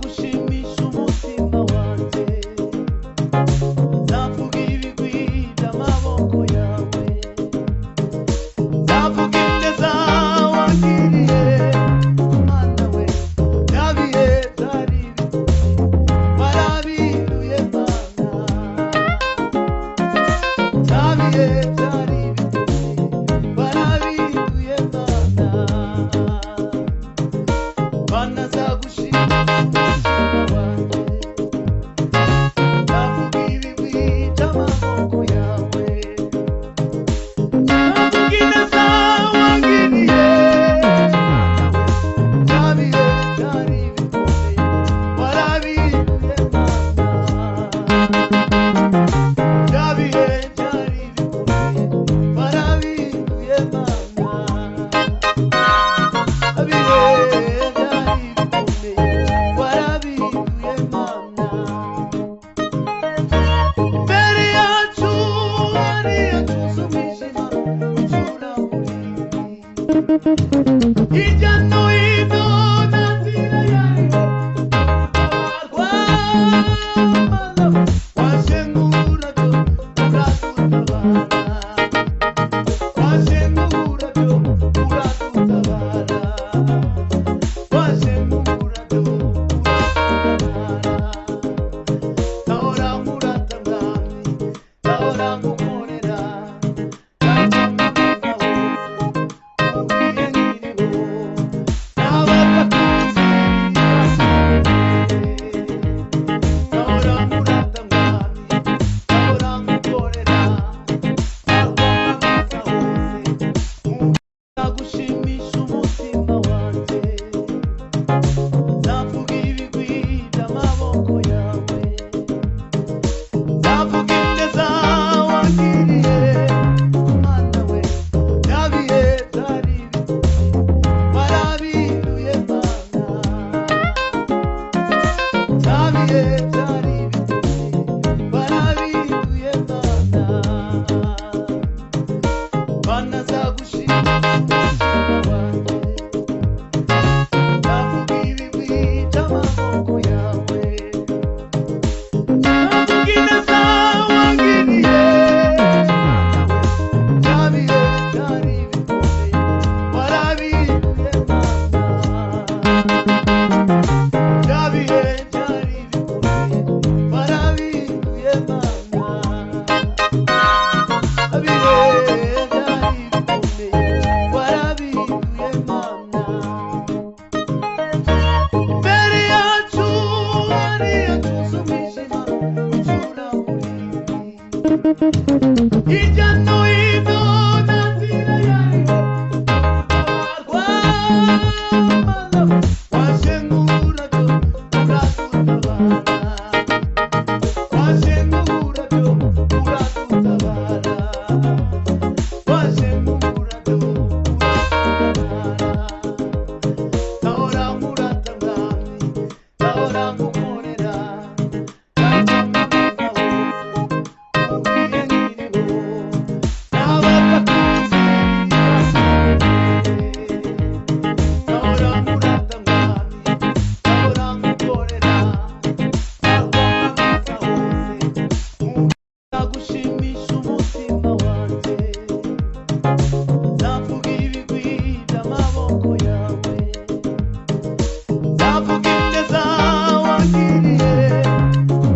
gushimisha umutima wanjye, nzavuga ibigwi by'amaboko yawe, nzavuga ineza wangiriye, Mana we, bya bihe byari bikomeye warabihinduye Mana, bya bihe byari bikomeye warabihinduye Mana, Mana nzagushima umutima wanjye, nzavuga ibigwi by'amaboko yawe, nzavuga ineza wangiriye, Mana we, bya bihe byari bikomeye warabihinduye Mana, bya bihe byari bikomeye warabihinduye Mana, bihe byari bikomeye warabihinduye Mana, mbere yacu hariya tuzi umwijima ucuraburindi, hirya no hino nta nzira yariho abarwa, waje nk'uburabyo uradutabara, waje nk'uburabyo uradutabara, waje nk'uburabyo uradutabara, ndahora nkurata mwami, ndahora ngukorera, nzajya mbivuga hose ugiye nkiriho, n'abatakuzi bashimire, ndahora nkurata mwami, ndahora ngukorera, nzakwamamaza hose, nzagushimisha umutima wanjye, nzavuga ibigwi by'amaboko yawe, nzavuga ineza wangiriye, Mana we, bya bihe byari bikomeye warabihinduye Mana, bya bihe byari bikomeye warabihinduye Mana, Mana nzagushima umutima wanjye, nzavuga ibigwi by'amaboko yawe, nzavuga ineza wangiriye, Mana we, bya bihe byari bikomeye warabihinduye Mana, bya bihe byari bikomeye warabihinduye Mana, bihe byari bikomeye warabihinduye Mana, mbere yacu hariya tuzi umwijima ucuraburindi, hirya no hino nta nzira yariho abarwa, waje nk'uburabyo uradutabara, waje nk'uburabyo uradutabara, waje nk'uburabyo uradutabara, ndahora nkurata mwami, ndahora ngukorera, nzakwamamaza hose ugiye nkiriho, n'abatakuzi bashimire, ndahora nkurata mwami, ndahora ngukorera, nzakwamamaza hose, nzagushimisha umutima wanjye, nzavuga ibigwi by'amaboko yawe, nzavuga ineza wangiriye,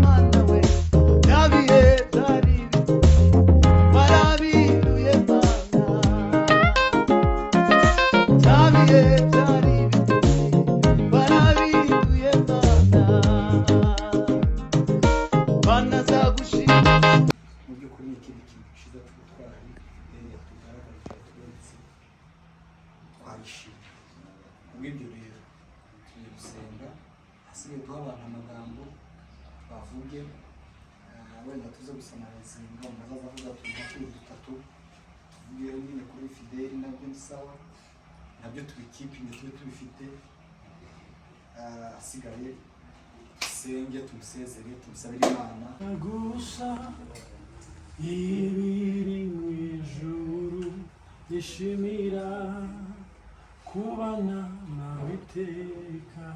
Mana we, bya bihe byari bikomeye warabihinduye Mana, bya bihe byari bikomeye warabihinduye Mana, Mana nzagushima. mu by'ukuri ni ikindi kintu cyiza twari tugaragaje twese twayishimye. Kubw'ibyo rero tugiye gusenga, hasigaye duha abantu amagambo bavuge, wenda tuze gusoma arasenga, umuntu azaza avuga utuntu tubiri dutatu, tuvuge nyine kuri Fideli, nabyo ni sawa, nabyo tubikipinge tube tubifite, asigaye dusenge, tumusezere, tumusabire Imana. gusa ibiri mu ijuru yishimira kubana nawe iteka,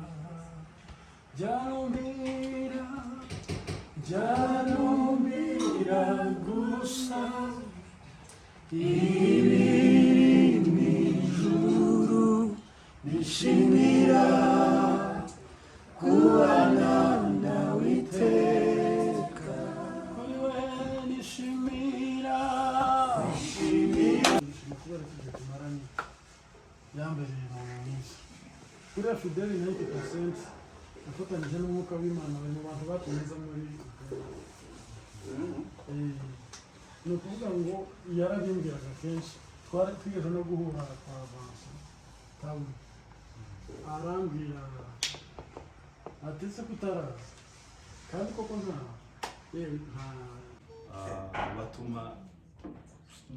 Janumira gusa ibiri mw'ijuru nishimira kubana nawe iteka kuri we nishimira kubera tujya tumaranye yambereye umuntu mwiza kuriya Fideli 90% afatanyije n'umwuka w'Imana bari mu bantu batumeza muri ni ukuvuga ngo yarabimbwiraga kenshi twigeze no guhura kwa Vansa tawe arambwira ati se kutaraza kandi koko nta batuma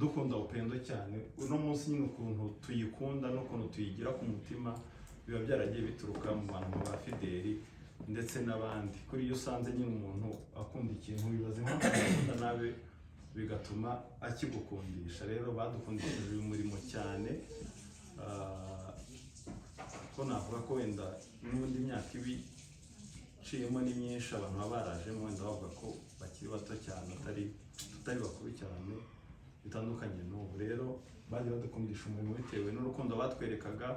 dukunda Upendo cyane uno munsi nyine ukuntu tuyikunda n'ukuntu tuyigira ku mutima biba byaragiye bituruka mu bantu ba Fideli ndetse n'abandi kuri iyo usanze nyine umuntu akunda ikintu wibaza impamvu nawe bigatuma akigukundisha rero badukundishije uyu murimo cyane ko navuga ko wenda n'ubundi myaka ibi ciyemo ni myinshi abantu baba barajemo wenda bavuga ko bakiri bato cyane tutari bakuru cyane bitandukanye n'ubu rero bagiye badukundisha umurimo bitewe n'urukundo batwerekaga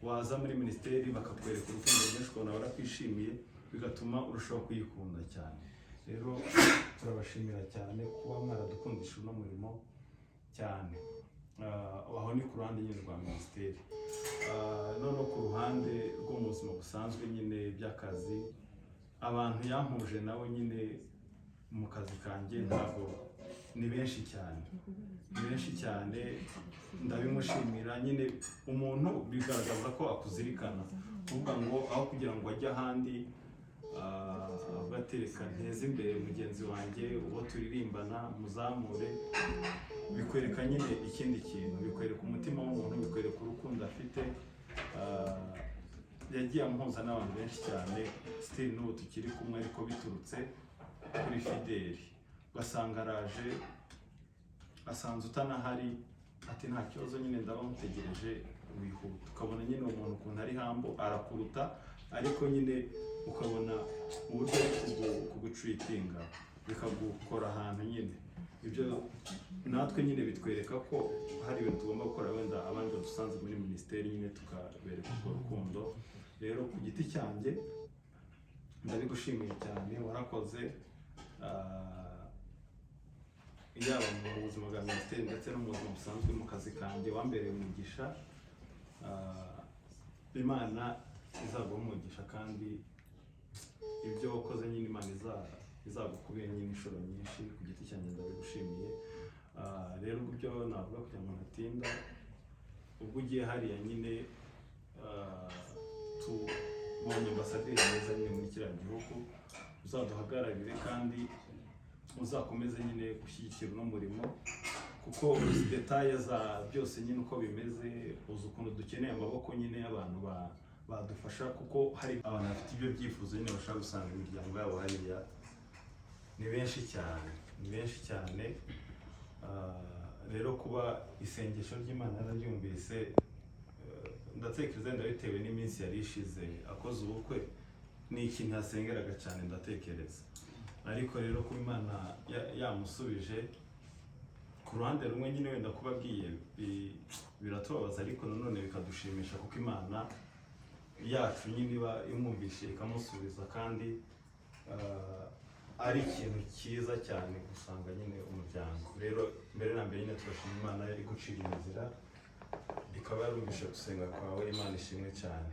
waza muri minisiteri bakakwereka urukundo rwinshi ukabona barakwishimiye bigatuma urushaho kuyikunda cyane rero turabashimira cyane kuba mwaradukundisha uno murimo cyane aho ni ku ruhande nyine rwa minisiteri noneho ku ruhande rwo mu buzima busanzwe nyine by'akazi abantu yampuje nabo nyine mu kazi kanjye ntabwo ni benshi cyane ndabimushimira nyine umuntu bigaragaza ko akuzirikana kuvuga ngo aho kugira ngo ajye ahandi abatereka nteze imbere mugenzi wanjye uwo turirimbana muzamure bikwereka nyine ikindi kintu bikwereka umutima w'umuntu bikwereka urukundo afite yagiye ampuza n'abantu benshi cyane still n'ubu tukiri kumwe ariko biturutse kuri Fideli ugasanga araje asanze utanahari ati nta kibazo nyine ndaba mutegereje wihuta ukabona nyine umuntu ukuntu ari hambo arakuruta ariko nyine ukabona uburyo kugucwitinga bikagukora ahantu nyine ibyo natwe nyine bitwereka ko hari ibintu tugomba gukora wenda abandi badusanze muri minisiteri nyine tukabereka urwo rukundo rero ku giti cyanjye ndabigushimiye cyane warakoze yaba mu buzima bwa minisiteri ndetse no mu buzima busanzwe mu kazi kanjye wambereye umugisha Imana izaguha umugisha kandi ibyo wakoze nyine Imana izagukubira nyine inshuro nyinshi ku giti cyanjye ndabigushimiye rero ubwo navuga kugira ngo ntatinda ubwo ugiye hariya nyine tubonye ambasaderi meza nyine muri kiriya gihugu uzaduhagararire kandi uzakomeze nyine gushyigikira uno murimo kuko uzi detaye za byose nyine uko bimeze uzi ukuntu dukeneye amaboko nyine y'abantu badufasha kuko hari abantu bafite ibyo byifuzo nyine bashaka gusanga imiryango yabo hariya ni benshi cyane rero kuba isengesho ry'Imana yararyumvise ndatekereza wenda bitewe n'iminsi yari ishize akoze ubukwe ni ikintu yasengeraga cyane ndatekereza ariko rero kuba Imana yamusubije ku ruhande rumwe nyine wenda kuba agiye biratubabaza ariko nanone bikadushimisha kuko Imana yacu nyine iba imwumvishe ikamusubiza kandi ari ikintu cyiza cyane gusanga nyine umuryango rero mbere na mbere nyine turashima Imana yari gucira inzira ikaba yarumvishe gusenga kwawe Imana ishimwe cyane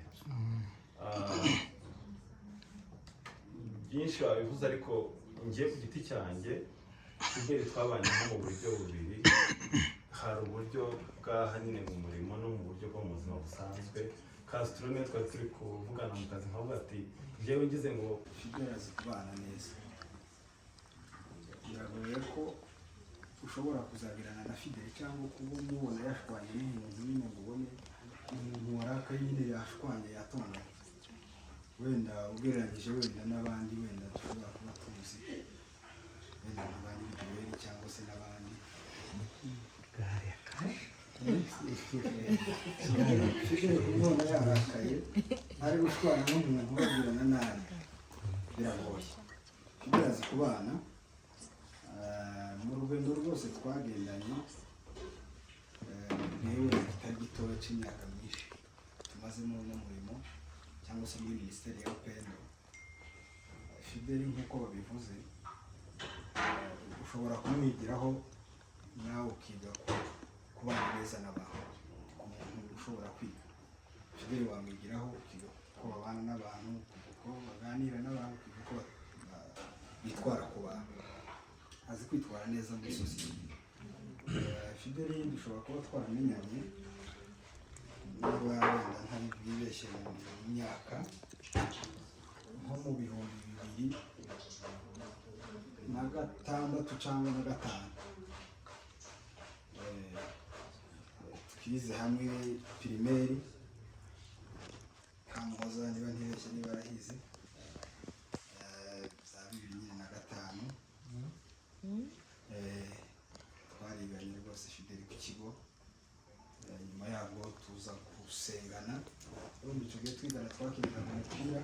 byinshi wabivuze ariko ngiye ku giti cyanjye Fideli twabanye nko mu buryo bubiri hari uburyo bw'aha nyine mu murimo no mu buryo bwo mu buzima busanzwe kazi turone twari turi kuvugana mu kazi nkavuga ati njyewe ngize ngo Fideli azi kubana neza biragoye ko ushobora kuzabirana na Fideli cyangwa kuba umubona yashwanye n'umuntu nyine ngo ubone umuntu warakaye nyine yashwanye yatonganye wenda ugereranyije wenda n'abandi wenda dushobora kuba tuzi wenda n'abandi b'Iduweri cyangwa se n'abandi Fideli kumubona yarakaye ari gushwana n'umuntu babwirana nabi biragoye. Fidele azi kubana. Mu rugendo rwose twagendanye yewe kitari gitoya cy'imyaka myinshi tumazemo n'umurimo cyangwa se muri minisiteri ya Upendo. Fidele nk'uko babivuze ushobora kumwigiraho nawe ukiga kubana neza n'abantu. Umuntu ushobora kwiga Fidele wamwigiraho ukiga ko babana n'abantu, uko baganira n'abantu, uko bitwara ku bantu. Azi kwitwara neza muri sosiyete. Fidele yindi ushobora kuba twaramenyanye niba wenda ntari bwibeshye mu myaka nko mu 2006 cyangwa na 2005. Twize hamwe primaire Kamboza niba ntibeshye niba arahize za 2005. Twariganye rwose Fidele ku kigo. Nyuma yabwo tuza gusengana. Ubundi icyo gihe twigana twakinaga umupira.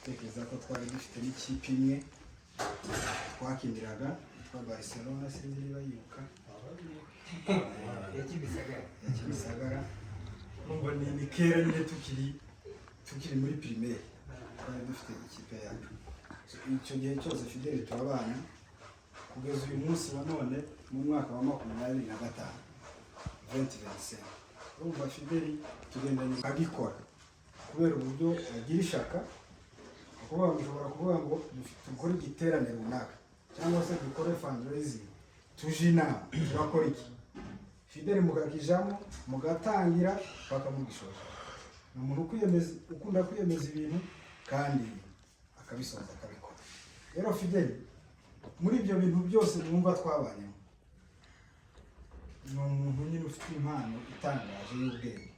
Tekereza ko twari dufite n'ikipe imwe twakiniraga yitwa Barcelona, sinzi niba yibuka. Kimisagara. Urumva ni kera nyine tukiri muri primaire twari dufite ikipe yacu. Icyo gihe cyose Fidele turabana kugeza uyu munsi wa none mu mwaka wa 2025. Urumva Fidele tugendanye agikora kubera uburyo agira ishaka. Kuba ushobora kuvuga ngo dukore igiterane runaka cyangwa se dukore fundraising, tuje inama turakora iki, Fidele mugakijamo mugatangira bakamugishoza. Ni umuntu ukunda kwiyemeza ibintu kandi akabisoza akabikora. Rero Fidele muri ibyo bintu byose mwumva twabanyemo ni umuntu nyine ufite impano itangaje y'ubwenge.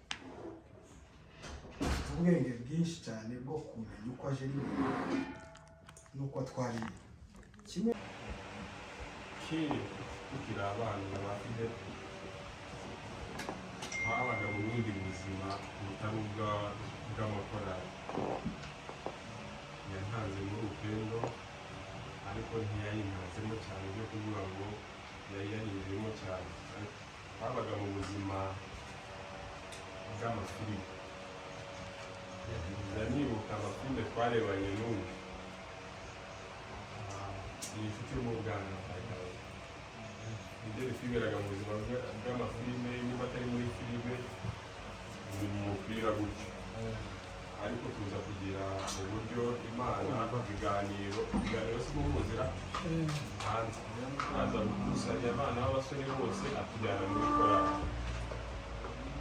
Ubwenge bwinshi cyane bwo kumenya uko aje n'uko atwara kimwe. Tukiri abana ba Fidele twabaga mu bundi buzima butari bw'amakorali. Yantanze muri Upendo ariko ntiyayintanzemo cyane byo kuvuga ngo yari yarinjiyemo cyane. Twabaga mu buzima bw'amafilime. Ndanibuka amafilime twarebanye n'ubu ni inshuti yo mu Bwana. Fidele twiberaga mu buzima bw'amafilime, niba atari muri filime ni mu mupira gutyo. Ariko tuza kugira uburyo Imana ibiganiro si guhuzira hanze. Aza gukusanya abana b'abasore bose atujyana muri korali.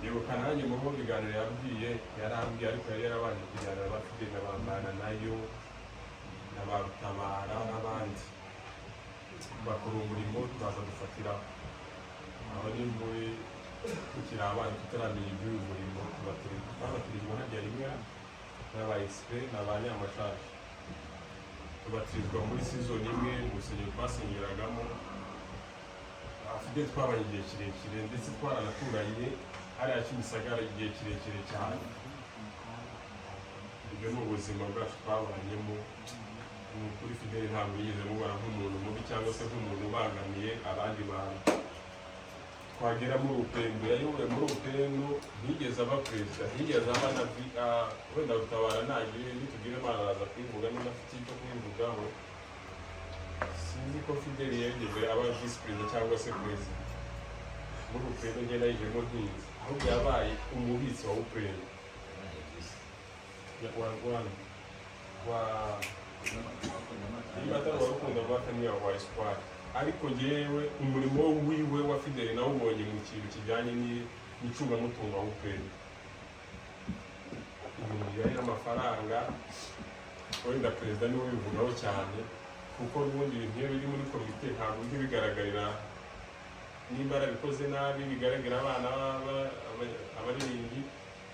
Yibuka nanjye mu bo biganiro yabwiye yarambwiye, ariko yari yarabanje kujyana na Fidele na Bambana nayo na Barutabara n'abandi bakora umurimo. Tukaza dufatira aho ni muri tukiri abana tutaramenya iby'uyu murimo. Tubatirizwa harya rimwe n'abayisipe n'abanyamashaje. Tubatirizwa muri season imwe mu rusengero twasengeragamo. Fidele twabanye igihe kirekire ndetse twaranaturanye hariya Kimisagara igihe kirekire cyane. Ibyo ni ubuzima bwacu twabanyemo. Ni ukuri Fidele ntabwo yigeze mubara nk'umuntu mubi cyangwa se nk'umuntu ubangamiye abandi bantu. Twagera muri Upendo, yayoboye muri Upendo, ntiyigeze aba perezida, ntiyigeze aba na wenda Rutabara nagire nitugire Imana araza kwivuga niba afite icyo kwivugaho. Sinzi ko Fidele yigeze aba visi perezida cyangwa se perezida. Muri Upendo ngenda yigemo ntizi, ahubwo yabaye umubitsi wa Upendo. Niba atari urukundo rwa Kamiya wa Espoir. Ariko ngewe umurimo wiwe wa Fidele nawubonye mu kintu kijyanye n'icungamutungo wa Upendo. Ibintu bijyanye n'amafaranga wenda perezida niwe ubivugaho cyane, kuko ubundi ibintu iyo biri muri komite ntabwo bijya bigaragarira nimba arabikoze nabi, bigaragara abana abaririmbyi.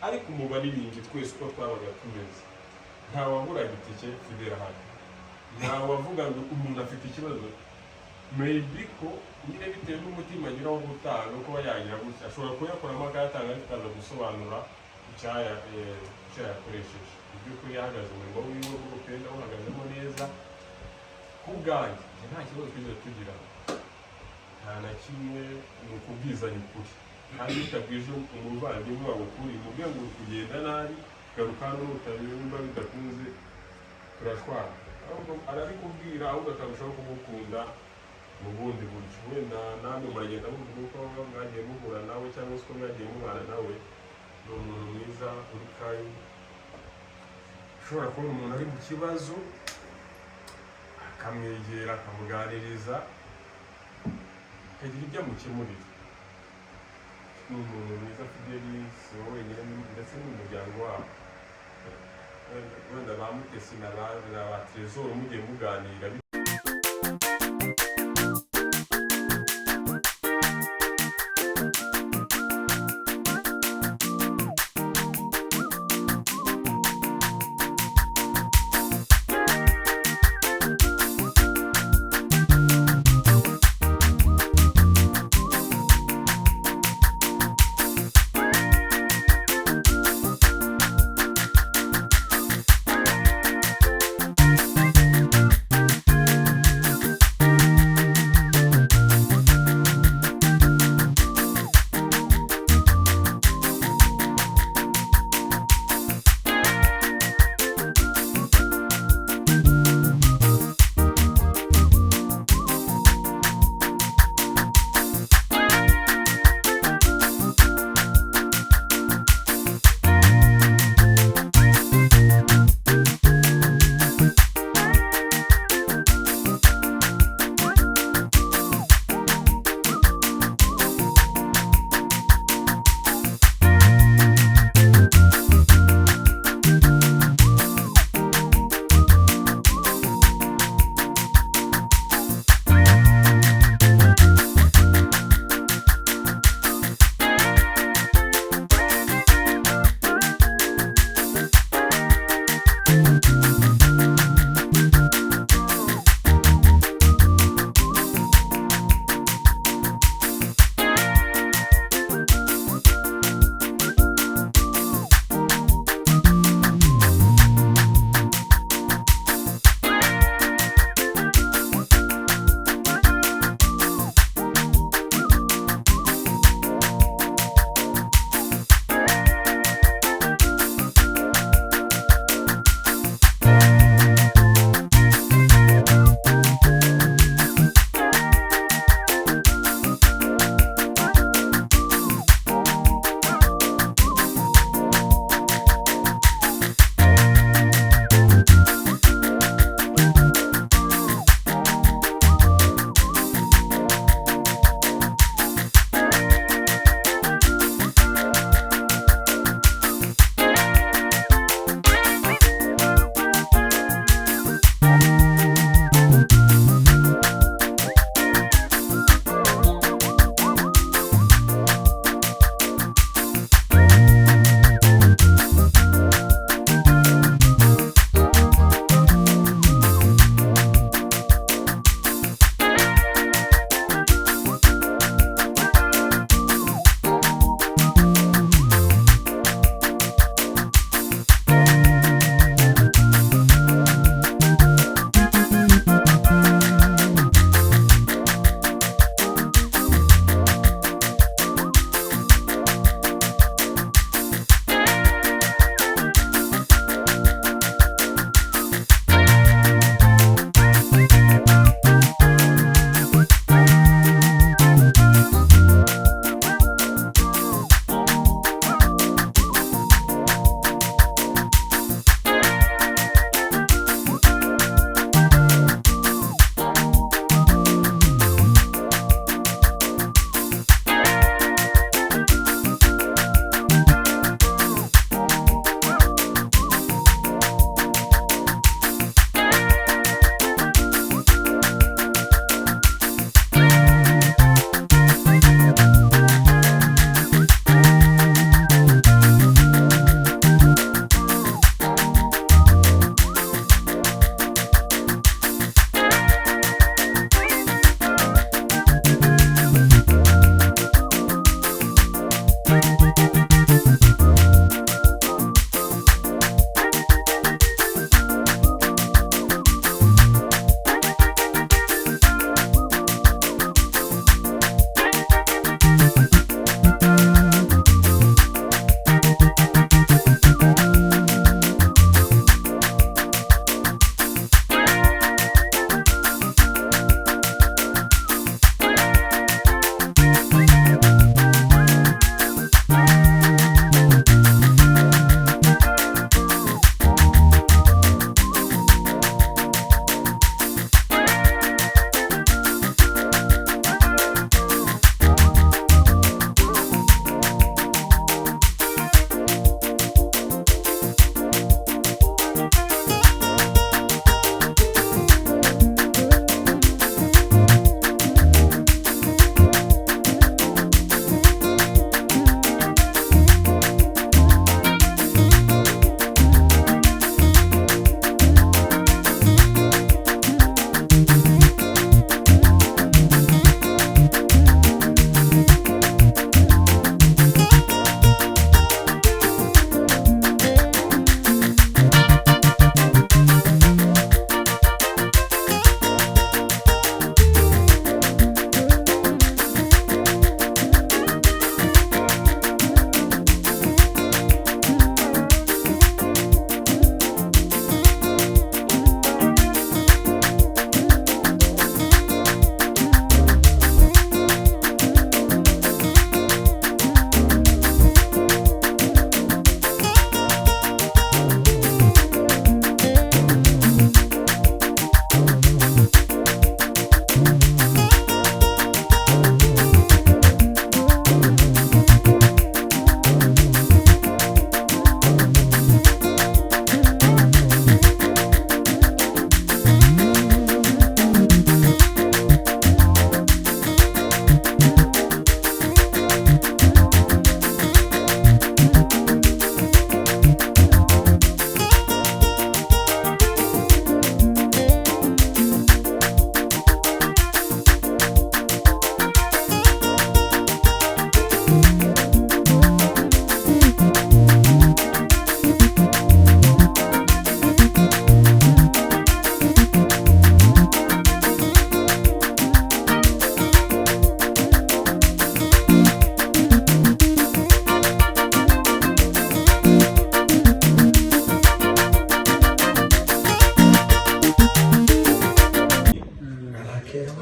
Ariko mu baririmbyi twese uko twabaga tumeze ntawaburaga itike Fidele ahari. Ntawavuga ngo umuntu afite ikibazo, maybe ko nyine bitewe n'umutima agira wo gutanga kuba yagira gutya ashobora kuyakoramo akayatanga ariko akaza gusobanura icyo yakoresheje. Iby'ukuri yahagaze umurimo wiwe w'Upendo awuhagazemo ubwanjye nta kibazo twigeze tugira, nta na kimwe, ni ukubwizanya ukuri. Kandi utabwije umuvandimwe wawe ukuri, mubwiye ngo uri kugenda nabi, garuka hano nutabimba bidakunze turashwana, ahubwo arabikubwira, ahubwo akarushaho kugukunda mu bundi buryo. Wenda namwe muragenda muvuga uko mwagiye muhura nawe cyangwa se uko mwagiye mubana nawe. Ni umuntu mwiza uri kayi, ushobora kubona umuntu ari mu kibazo akamwegera akamuganiriza akagira ibyo amukemurira. Ni umuntu mwiza Fideli, si wowe wenyine ndetse n'umuryango wabo. Wenda ba Mutesi na ba Trésor mugiye muganira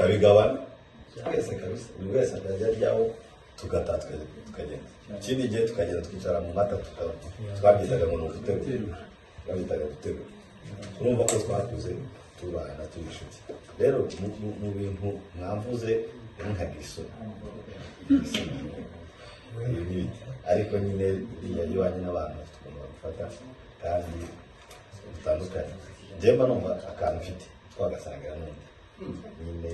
tukabigabana twese kabisa, buri wese akajya ajyaho tugataha tukagenda. Ikindi gihe tukagenda twicara mu mata twabyitaga ngo ni ugutegura, twabitaga gutegura. Urumva ko twakuze tubana turi inshuti. Rero mu bintu mwamvuze nkagira isoni, ariko nyine iwanyu n'abantu bafite ukuntu babifata kandi bitandukanye. Njyewe mba numva akantu mfite twagasangira n'undi nyine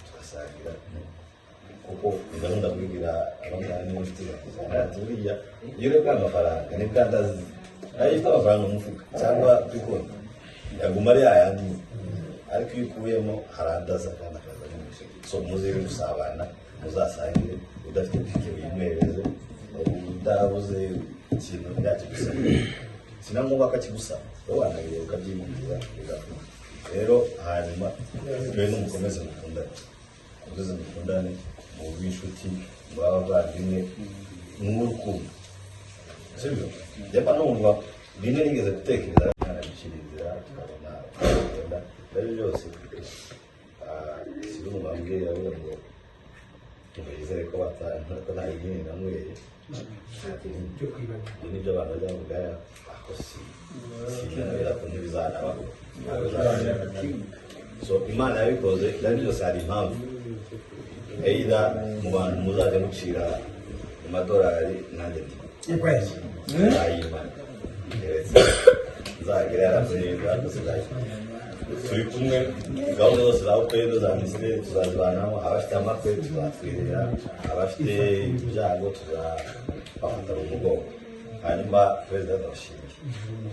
tugasangira, kuko gahunda kubibwira abangana n'inshuti ati buriya iyo urebye amafaranga ni bwandazi nayo ifite amafaranga mu mufuka cyangwa kuri konti yaguma ari yayandi, ariko iyo ukuyemo harandaza kandi akaza n'umusoro. So muze gusabana, muzasangire, udafite tike wimwereze, udabuze ikintu yakigusaba sinamwuba akakigusaba wowe wanabire ukabyimukira bigafuka. Rero hanyuma twe n'umukomeze mukundane mu bw'inshuti, mu bavandimwe, mu rukundo, sibyo? Njyewe numva rimwe nigeze gutekereza nkanabicira inzira tukabona kugenda rero byose sibyo bambwira ngo tubizere ko nta yindi namwereye nibyo abantu bajya bavuga ako sinabera ko ntibizanabaho. So Imana yabikoze rero byose hari impamvu, eida mu bantu muzajya mucira amadolari nanjye ayimana nzagera yaratunenga turi kumwe. Gahunda zose za ukwezi za minisiteri tuzazibanamo, abafite amakwe tuzatwirira, abafite ibyago tuzabafata mu mugongo. Hanyuma perezida ndabashimiye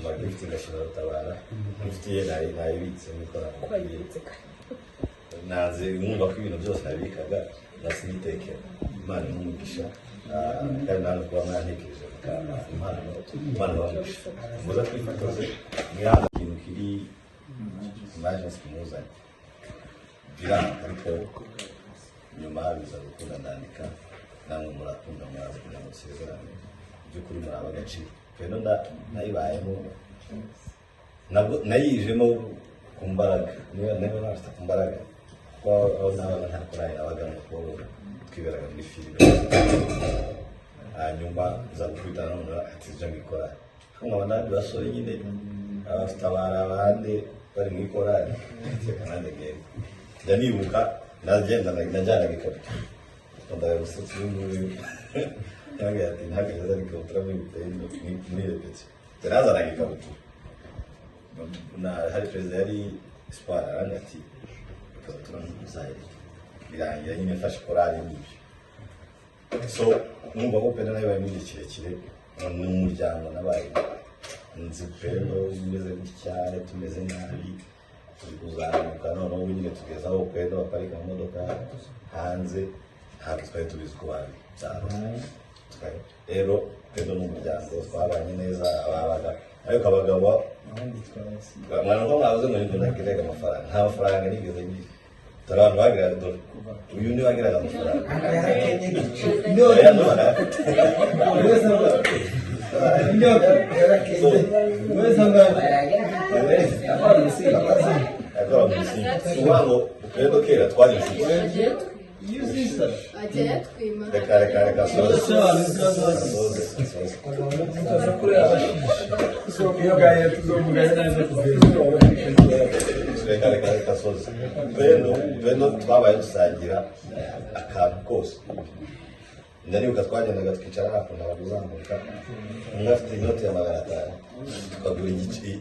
magifite ngashimira Rutabara, gifite ye nayibitse n'ikoranabuhanga naze mwumva ko ibintu byose nabikaga nasibitekera. Imana n'umugisha kandi nawe kuba mwantekereje Imana bamugisha muza twifotoze mwihanga ikintu kiri emergency kumuzanye biranga, ariko nyuma biza gukunda ndandika namwe murakunda muraza kugira ngo dusezerane by'ukuri muri abagaciro. Rero nayibayemo nabwo nayijemo ku mbaraga, niba nafite ku mbaraga kuko aho nabaga nta korali nabagamo kuko twiberaga muri filime. Hanyuma nza gukubitana n'umuntu ati nje mu ikorali, nkaba n'abandi basore nyine abafite abandi bari mu ikorali kandi ngenda njya nibuka najyanaga ikabutura ndaga gusutsa uyu cyangwa ati ntihagaze azana ikabutura muri repeti yarazanaga ikabutura. Hari perezida yari siporo aranga ati ikabutura ntuzayireke, birangira nyine mfashe korali n'ibyo. So numva ko penda nayo bari muri kirekire n'umuryango nabaye nzi pendo imeze gutya tumeze nabi turi kuzamuka noneho nyine tugeze aho pendo baparika mu modoka hanze ntabwo twari tubizi ko babi. Rero pendo n'umuryango twabanye neza, ababaga ariko abagabo mwana ko mwabuze ngo nibyo nagiraga amafaranga, nta mafaranga nigeze ngira. Tara abantu bagiraga dore uyu ni wagiraga amafaranga rero kera twari reka soze rero twabaye dusangira akantu kose. Ndanibuka twagendaga twicara hakuno abaguzamuka, umwe afite inoti ya 500 tukagura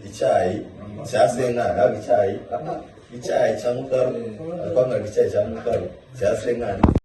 icyayi cya senkani, icyayi cya mukaru, twanywaga icyayi cya mukaru cya senkani